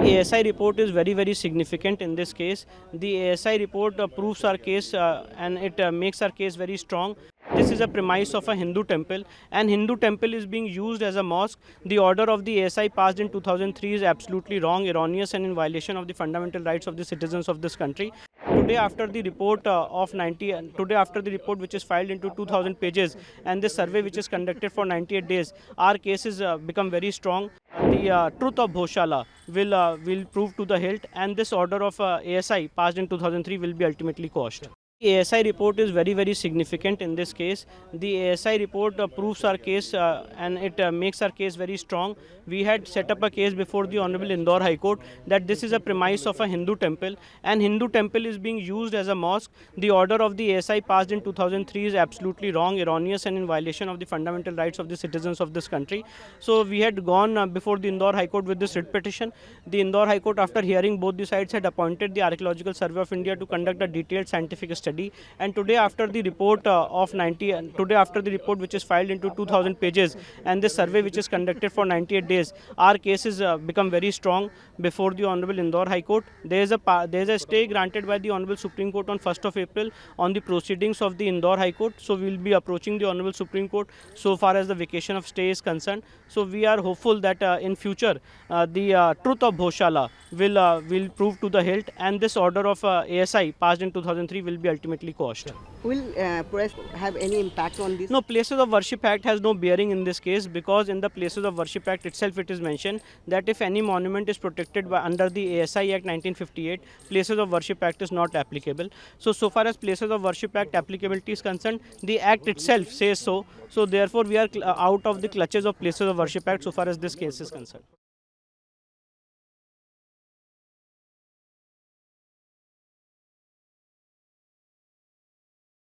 ASI report is very significant in this case. The ASI report proves our case and it makes our case very strong. This is a premise of a Hindu temple, and Hindu temple is being used as a mosque. The order of the ASI passed in 2003 is absolutely wrong, erroneous, and in violation of the fundamental rights of the citizens of this country. Today, after the report today after the report which is filed into 2,000 pages, and this survey which is conducted for 98 days, our case is become very strong. The truth of Bhoshala will prove to the hilt, and this order of ASI passed in 2003 will be ultimately quashed. The ASI report is very significant in this case. The ASI report proves our case and it makes our case very strong. We had set up a case before the Honorable Indore High Court that this is a premise of a Hindu temple, and Hindu temple is being used as a mosque. The order of the ASI passed in 2003 is absolutely wrong, erroneous, and in violation of the fundamental rights of the citizens of this country. So we had gone before the Indore High Court with this writ petition. The Indore High Court, after hearing both the sides, had appointed the Archaeological Survey of India to conduct a detailed scientific study. And today, after the report today after the report which is filed into 2,000 pages, and this survey which is conducted for 98 days, our case is become very strong before the Honorable Indore High Court. There is a stay granted by the Honorable Supreme Court on 1st of April on the proceedings of the Indore High Court. So we will be approaching the Honorable Supreme Court so far as the vacation of stay is concerned. So we are hopeful that in future the truth of Bhoshala will prove to the hilt, and this order of ASI passed in 2003 will be ultimately quashed. Will press have any impact on this? No, Places of Worship Act has no bearing in this case, because in the Places of Worship Act itself it is mentioned that if any monument is protected by under the ASI Act 1958, Places of Worship Act is not applicable. So far as Places of Worship Act applicability is concerned, the Act itself says so. So therefore we are out of the clutches of Places of Worship Act so far as this case is concerned.